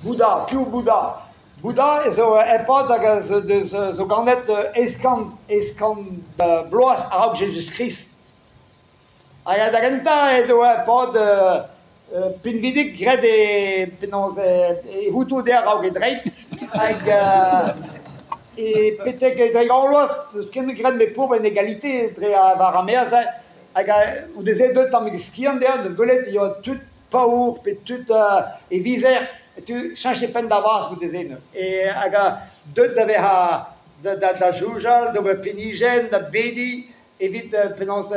Bouddha, più Bouddha. Bouddha is een pad dat zo kan net eskan bloas arab Jezus Christ. Aya da genta e do een pad pinvidik gred e vuto der au gedreit. Et peut-être que les gens qui ont une pour une égalité très varamère, ou des aides dans les skiens de golet, il y a tout power, tout et visère, tu changes peine d'avance ou des aides. Et deux de joujal, de pénigène, de bédi, évite penance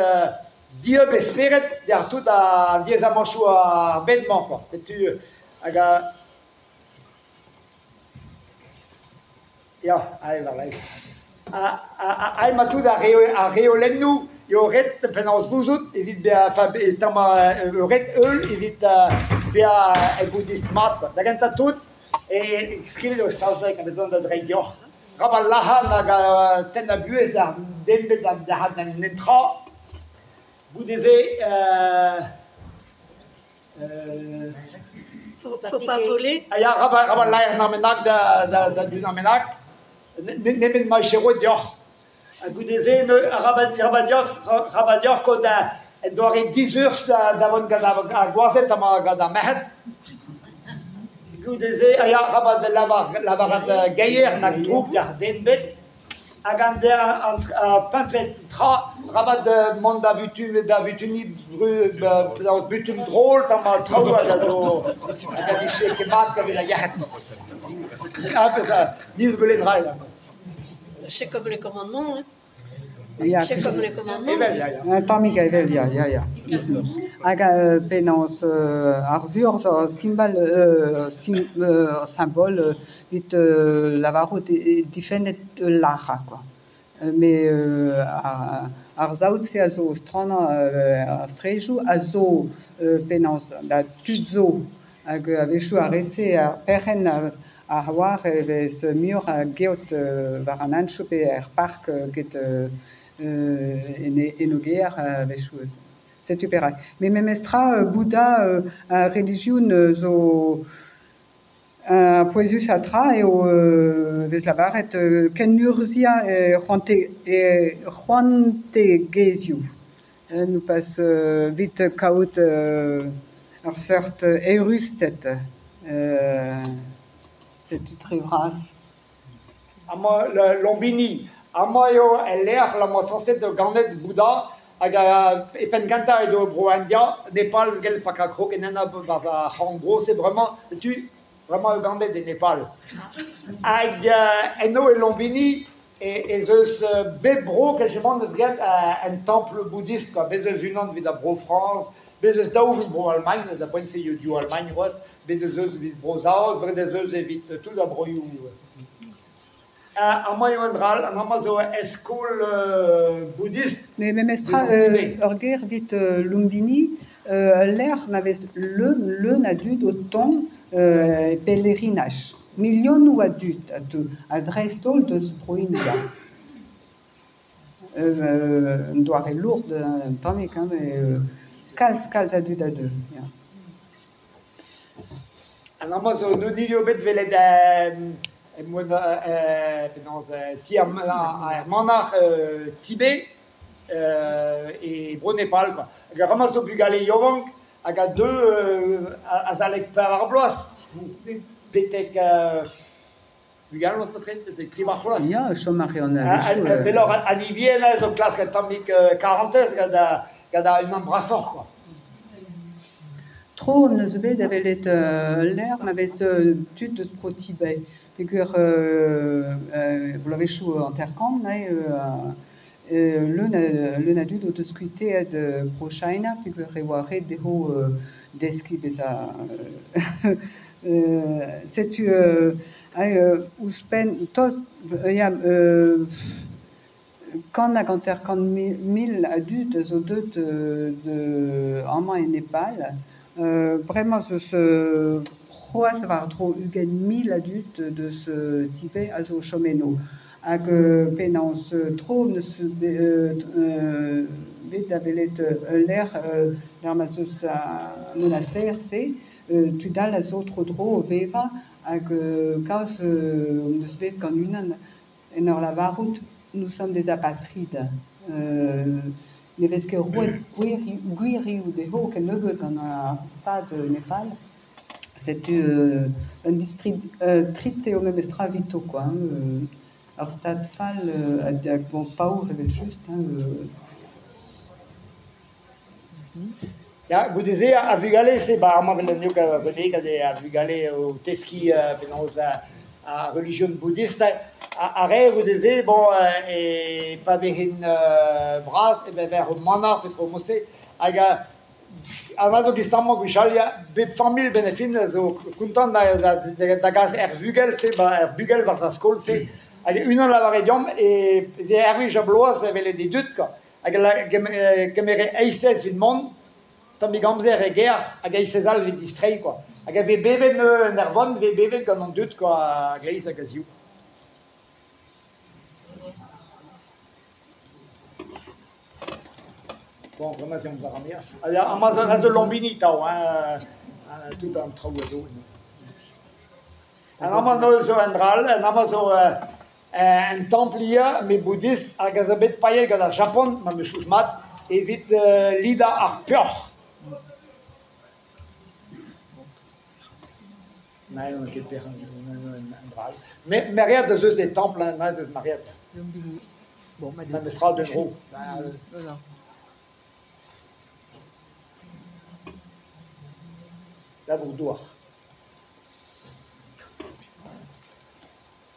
Dieu espérait de tout à des amanchou à bêtement quoi. Et tu ja, eigenlijk. Hij maar toe dat Reolenu, je redt van ons boezut, je weet bij tama redt öl, je weet bij een boeddhist mat. Dat gaat dat doen. En ik schreef door Salzburg en bedoel dat er joch. Raballaha na tena bues daar dembe daar had een netra. Boedeze. Faut pas voler. Ja, Raballaha na menak da du na menak. Nemen mai chero dior. Vous disiez, Rabadior, quand elle doit être 10 heures d'avant à Guazet à Mahat. Vous disiez, il y a Rabad la Gaillère, n'a troupe d'Ardenbet. À Gander, pas fait tra, Rabad monde d'Avutuni, Butum drôle, dans ma trou, à la biche qui marque avec la yacht. Dis Golen Rai. C'est comme les commandements, hein. C'est comme les commandements. Parmi Gaël, ja. Aga penans arvur symbole vit lavaro defendet lacha quoi. Mais arzaut se azo strana streju azo penans da tuzo ag avechu a rese a perren a war ce mur a geot varanan chope parc get enoguer avechu. C'est super. Mais même estra Bouddha religion zo poesus atra et au veslavar et kenursia et Juante Geziu. Nous passe vite kaut ar sort erustet. C'est très vras. Ama Lombini, amayo l'air la mo censé de garnet Bouddha. Et Penkanta et de Broandia, Népal, quel pakakro, et nana en gros, c'est vraiment, tu vraiment Ugandais de Népal. Avec Eno et Lombini, et ce bébro que je m'en regarde un temple bouddhiste, quoi, Bézes Unan, vida Bro France, Bézes Daou, vide Bro Allemagne, d'après c'est du Allemagne, Bézes vide Bro Zaos, Bézes vide tout à Broyou. En moyen-général, en Amazo, école bouddhiste. Mais même estra, orguer vit Lumbini, l'air m'avait le nadu d'autant pèlerinage. Millions ou adultes à Dreistol de Sproindia. Doire est lourde, tant mais quand même, scals adultes à deux. En Amazo, nous disons que dans Monarch Tibet et Bro Népal quoi. Le ramasse au Bugale Yovang a deux azalek par blois. Peut-être Bugale on se mettrait peut-être Tribachlos. Il y a un chômarionnage. Mais alors à Livienne dans classe atomique 40 gada une embrasseur quoi. Trop ne se veut avait l'air m'avait ce tude de pro Tibet. Figure, vous l'avez chou en terre-camp, le nadu de scruter de prochaine, figure revoirer des hauts d'esqui, c'est tu, ou spen, tos, quand on terre-camp 1000 adultes, aux deux de Amman et Népal, vraiment ce ça va trop eu 1000 adultes de ce type à ce chomeno. Avec pénance trop ne se vite avec l'air dans ma monastère c'est tu dans les autres drôles veva Quand on se fait qu'on une en la varoute, nous sommes des apatrides. Ne vez que Guiri ou des hauts, que ne veut dans un stade Népal, c'est un district triste et au même stravito, quoi. Alors, stade Fall, bon, pas où, juste, Ja, vous disiez, à Vugale, c'est bah, moi, le mieux que venir à Vugale au Teski, dans la religion bouddhiste. Arrêt, vous disiez, bon, et pas une brasse, et bien vers Mana, peut-être Mossé, avant que Stammo Guchalia, famille bénéfice, so content da gas Vugel, c'est bah Vugel vers sa school, c'est une an la variation et c'est Hervé Jablois, c'est les des doutes quoi. Avec la caméra A16 in monde. Tam gamzer e ger hag eiz ezal vet distrai, quoi. Hag ave bevet nervon, ve bevet gant an dut, quoi, hag eiz hag azioù. Bon, vraiment, c'est un peu ramias. Amazon a zo lombini, tao, tout un trou à dos. Un Amazon zo endral, un Amazon un templier, mais bouddhiste, hag a zo bet paillet gant ar Japon, ma me choujmat, evit lida ar pioch. Nej, on ket per un dral. Mais regarde de ces temples, hein, de Mariette. Bon, Même Estral de Gros. Voilà. La Bourdoire.